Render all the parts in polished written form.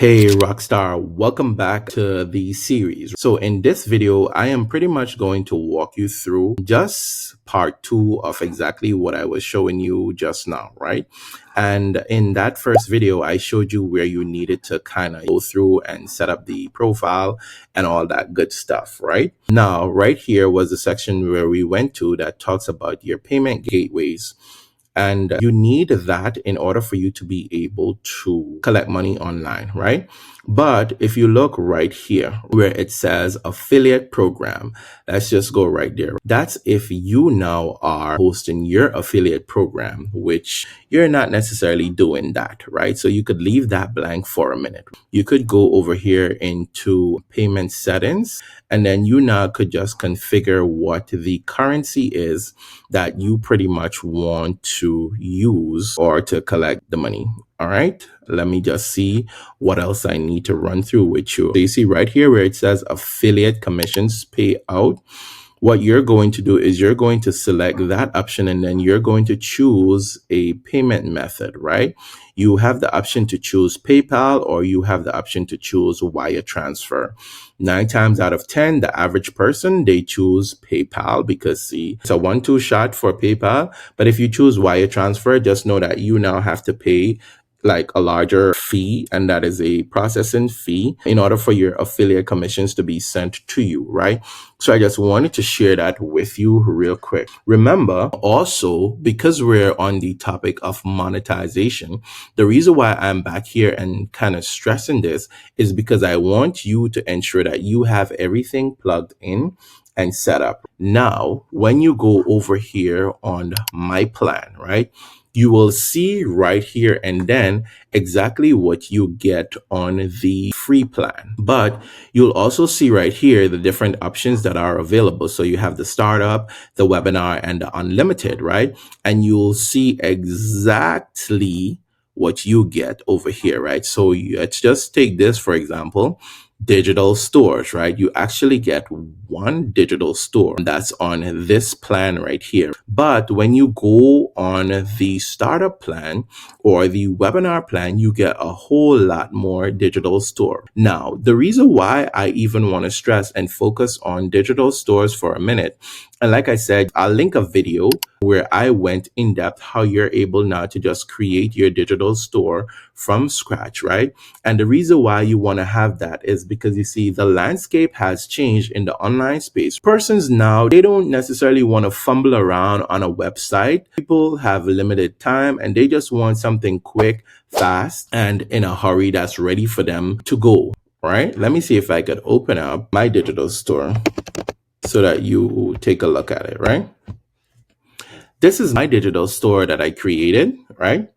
Hey Rockstar, welcome back to the series. So in this video, I am pretty much going to walk you through just part 2 of exactly what I was showing you just now, right? And in that first video, I showed you where you needed to kind of go through and set up the profile and all that good stuff, right? Now, right here was the section where we went to that talks about your payment gateways. And you need that in order for you to be able to collect money online, right? But if you look right here where it says affiliate program, let's just go right there. That's if you now are hosting your affiliate program, which you're not necessarily doing that, right? So you could leave that blank for a minute. You could go over here into payment settings, and then you now could just configure what the currency is that you pretty much want to use or to collect the money. All right, let me just see what else I need to run through with you. So you see right here where it says affiliate commissions payout. What you're going to do is you're going to select that option and then you're going to choose a payment method, right? You have the option to choose PayPal or you have the option to choose wire transfer. 9 times out of 10, the average person, they choose PayPal because see, it's a 1-2 shot for PayPal. But if you choose wire transfer, just know that you now have to pay like a larger fee, and that is a processing fee in order for your affiliate commissions to be sent to you, right? So I just wanted to share that with you real quick. Remember also, because we're on the topic of monetization, the reason why I'm back here and kind of stressing this is because I want you to ensure that you have everything plugged in and set up. Now, when you go over here on my plan, right? You will see right here and then exactly what you get on the free plan. But you'll also see right here the different options that are available. So you have the startup, the webinar, and the unlimited, right? And you'll see exactly what you get over here, right? So let's just take this, for example, digital stores, right? You actually get one digital store that's on this plan right here. But when you go on the startup plan or the webinar plan, you get a whole lot more digital store. Now, the reason why I even want to stress and focus on digital stores for a minute, and like I said, I'll link a video where I went in depth how you're able now to just create your digital store from scratch, right? And the reason why you want to have that is because you see the landscape has changed in the online space. Persons now, they don't necessarily want to fumble around on a website. People have limited time and they just want something quick, fast, and in a hurry that's ready for them to go, right? Let me see if I could open up my digital store so that you take a look at it, right? This is my digital store that I created, right?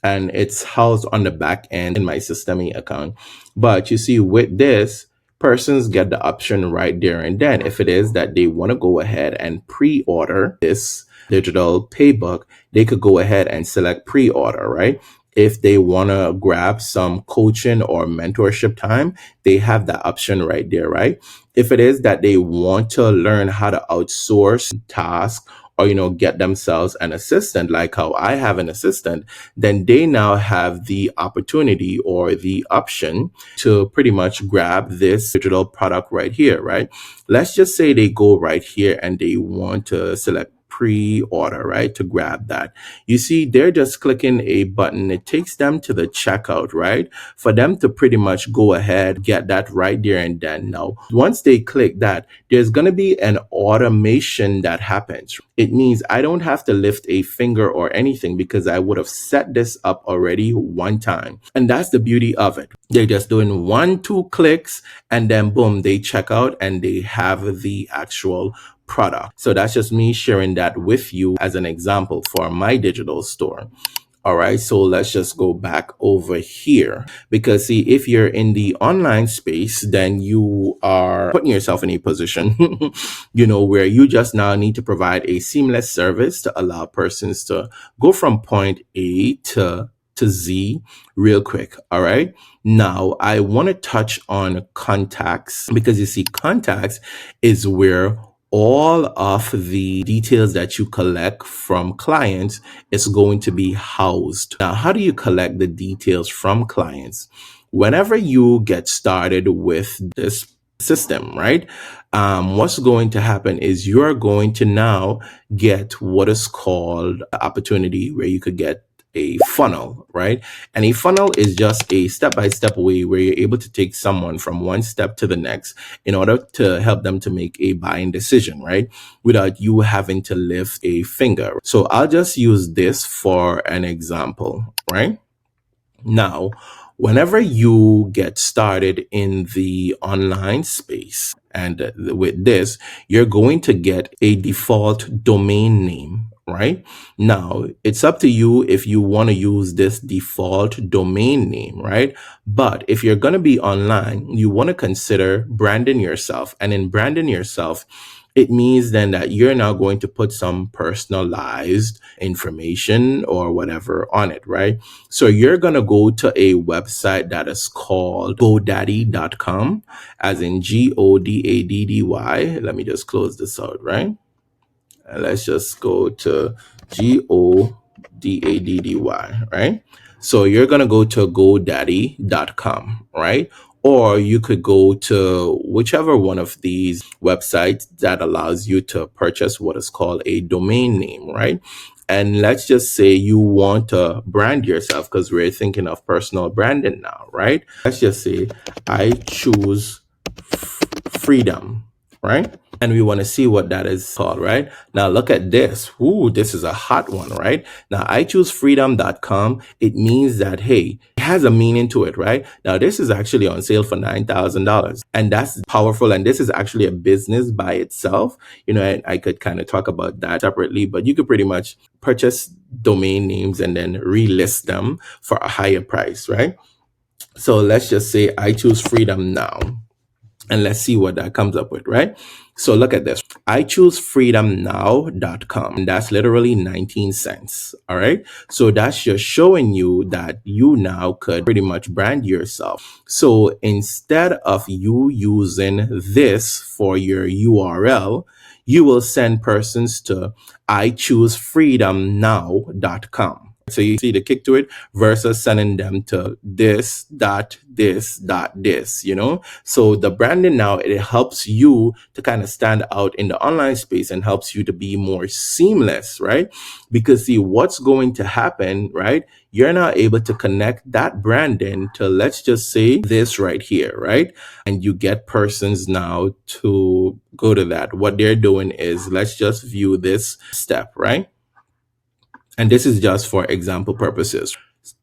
And it's housed on the back end in my Systemi account. But you see, with this, persons get the option right there and then. If it is that they want to go ahead and pre-order this digital paybook, they could go ahead and select pre-order, right? If they want to grab some coaching or mentorship time, they have that option right there, right? If it is that they want to learn how to outsource tasks or, get themselves an assistant, like how I have an assistant, then they now have the opportunity or the option to pretty much grab this digital product right here, right? Let's just say they go right here and they want to select pre-order, right, to grab that. You see, they're just clicking a button. It takes them to the checkout, right, for them to pretty much go ahead, get that right there and then. Now, once they click that, there's going to be an automation that happens. It means I don't have to lift a finger or anything because I would have set this up already one time. And that's the beauty of it. They're just doing 1-2 clicks and then boom, they check out and they have the actual product. So that's just me sharing that with you as an example for my digital store. All right, so let's just go back over here because see, if you're in the online space, then you are putting yourself in a position, where you just now need to provide a seamless service to allow persons to go from point A to Z real quick. All right. Now I want to touch on contacts because you see, contacts is where all of the details that you collect from clients is going to be housed. Now, how do you collect the details from clients? whenever you get started with this system, right? What's going to happen is you're going to now get what is called an opportunity where you could get a funnel, right? And a funnel is just a step-by-step way where you're able to take someone from one step to the next in order to help them to make a buying decision, right? Without you having to lift a finger. So I'll just use this for an example, right? Now, whenever you get started in the online space, and with this, you're going to get a default domain name, right? Now, it's up to you if you want to use this default domain name, right? But if you're going to be online, you want to consider branding yourself. And in branding yourself, it means then that you're now going to put some personalized information or whatever on it, right? So you're going to go to a website that is called godaddy.com, as in GODADDY. Let me just close this out, right? And let's just go to GODADDY, right? So you're going to go to godaddy.com, right? Or you could go to whichever one of these websites that allows you to purchase what is called a domain name, right? And let's just say you want to brand yourself, because we're thinking of personal branding now, right? Let's just say I choose freedom, right? And we want to see what that is called, right? Now look at this. Ooh, this is a hot one, right? Now I choose freedom.com. It means that, hey, it has a meaning to it, right? Now this is actually on sale for $9,000, and that's powerful. And this is actually a business by itself. You know, I could kind of talk about that separately, but you could pretty much purchase domain names and then relist them for a higher price, right? So let's just say I choose freedom now. And let's see what that comes up with, right? So look at this. I choose freedomnow.com. And that's literally 19 cents. All right. So that's just showing you that you now could pretty much brand yourself. So instead of you using this for your URL, you will send persons to ichoosefreedomnow.com. So you see the kick to it versus sending them to this, this, you know? So the branding now, it helps you to kind of stand out in the online space and helps you to be more seamless, right? Because see, what's going to happen, right? You're now able to connect that branding to, let's just say, this right here, right? And you get persons now to go to that. What they're doing is, let's just view this step, right? And this is just for example purposes,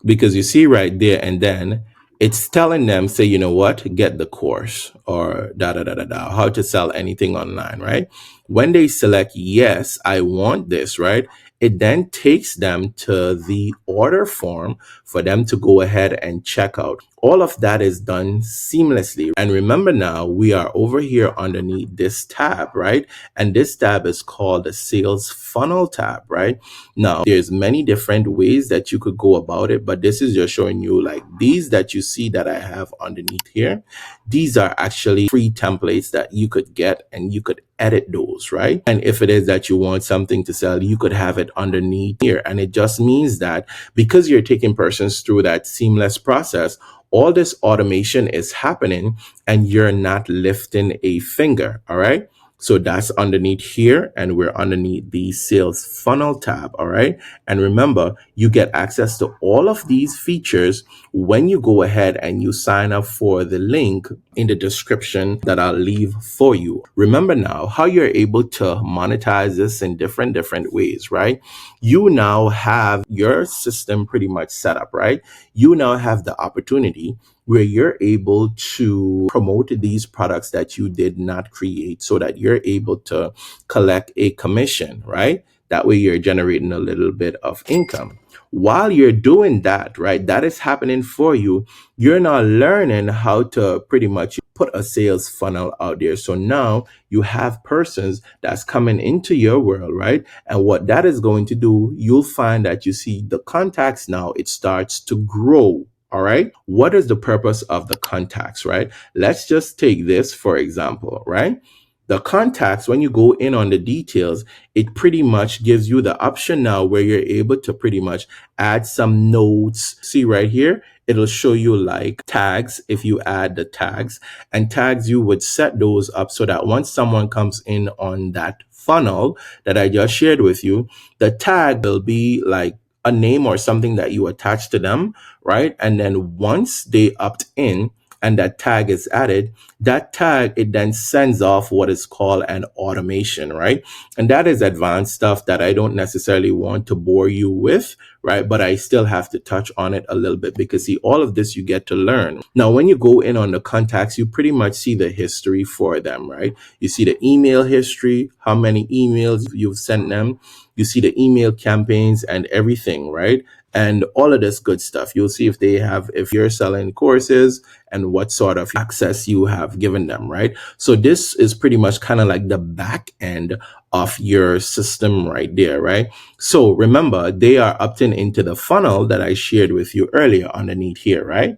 because you see right there, and then it's telling them, say, you know what, get the course or how to sell anything online, right? When they select, yes, I want this, right? It then takes them to the order form for them to go ahead and check out. All of that is done seamlessly. And remember now, we are over here underneath this tab, right? And this tab is called the sales funnel tab, right? Now, there's many different ways that you could go about it, but this is just showing you, like, these that you see that I have underneath here. These are actually free templates that you could get, and you could edit those, right? And if it is that you want something to sell, you could have it underneath here. And it just means that because you're taking persons through that seamless process, all this automation is happening and you're not lifting a finger, all right? So that's underneath here, and we're underneath the sales funnel tab, all right? And remember, you get access to all of these features when you go ahead and you sign up for the link in the description that I'll leave for you. Remember now how you're able to monetize this in different ways, right? You now have your system pretty much set up, right? You now have the opportunity where you're able to promote these products that you did not create, so that you're able to collect a commission, right? That way you're generating a little bit of income. While you're doing that, right, that is happening for you, you're now learning how to pretty much put a sales funnel out there. So now you have persons that's coming into your world, right? And what that is going to do, you'll find that you see the contacts now, it starts to grow. All right. What is the purpose of the contacts, right? Let's just take this for example, right? The contacts, when you go in on the details, it pretty much gives you the option now where you're able to pretty much add some notes. See right here, it'll show you like tags if you add the tags, and tags you would set those up so that once someone comes in on that funnel that I just shared with you, the tag will be like a name or something that you attach to them, right? And then once they opt in and that tag is added, that tag, it then sends off what is called an automation, right? And that is advanced stuff that I don't necessarily want to bore you with, right? But I still have to touch on it a little bit because see, all of this you get to learn. Now, when you go in on the contacts, you pretty much see the history for them, right? You see the email history, how many emails you've sent them. You see the email campaigns and everything, right? And all of this good stuff. You'll see if you're selling courses and what sort of access you have given them, right? So this is pretty much kind of like the back end of your system right there, right? So remember, they are opting into the funnel that I shared with you earlier underneath here, right?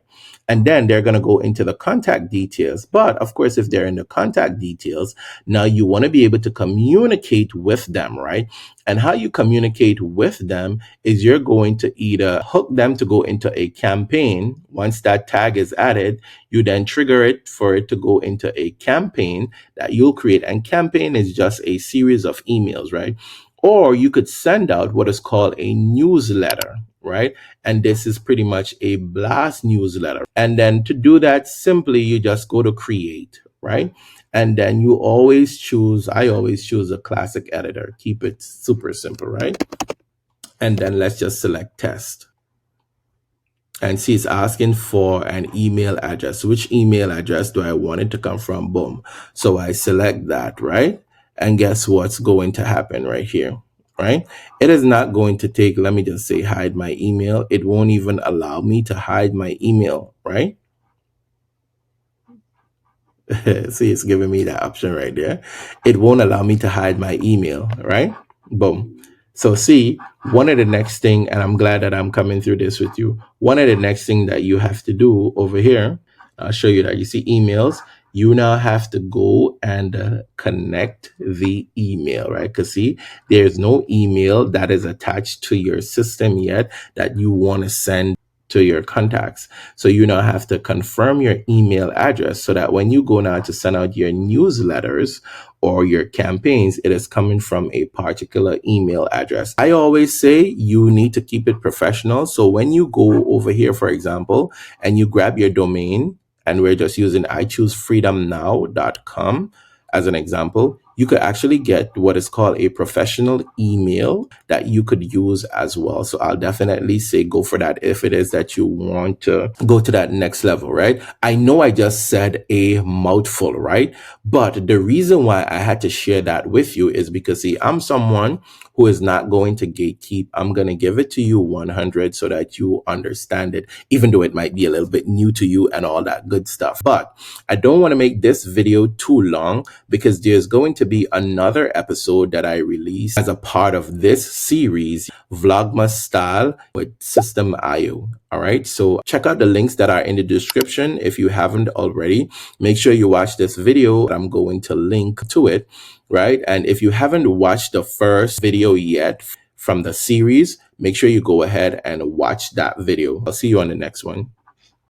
And then they're going to go into the contact details. But of course, if they're in the contact details, now you want to be able to communicate with them, right? And how you communicate with them is you're going to either hook them to go into a campaign. Once that tag is added, you then trigger it for it to go into a campaign that you'll create. And campaign is just a series of emails, right? Or you could send out what is called a newsletter, right? And this is pretty much a blast newsletter. And then to do that, simply you just go to create, right? And then I always choose a classic editor. Keep it super simple, right? And then let's just select test. And see, it's asking for an email address. Which email address do I want it to come from? Boom. So I select that, right? And guess what's going to happen right here, right? It is not going to take, let me just say, hide my email. It won't even allow me to hide my email, right? See, it's giving me that option right there. It won't allow me to hide my email, right? Boom. So see, one of the next thing, and I'm glad that I'm coming through this with you. One of the next thing that you have to do over here, I'll show you that. You see emails. You now have to go and connect the email, right? Because see, there's no email that is attached to your system yet that you want to send to your contacts. So you now have to confirm your email address so that when you go now to send out your newsletters or your campaigns, it is coming from a particular email address. I always say you need to keep it professional. So when you go over here, for example, and you grab your domain, and we're just using iChooseFreedomNow.com as an example, you could actually get what is called a professional email that you could use as well. So I'll definitely say go for that if it is that you want to go to that next level, right? I know I just said a mouthful, right? But the reason why I had to share that with you is because, see, I'm someone who is not going to gatekeep. I'm going to give it to you 100 so that you understand it, even though it might be a little bit new to you and all that good stuff. But I don't want to make this video too long because there's going to be another episode that I release as a part of this series, Vlogmas style with System IO. All right. So check out the links that are in the description. If you haven't already, make sure you watch this video. I'm going to link to it. Right. And if you haven't watched the first video yet from the series, make sure you go ahead and watch that video. I'll see you on the next one.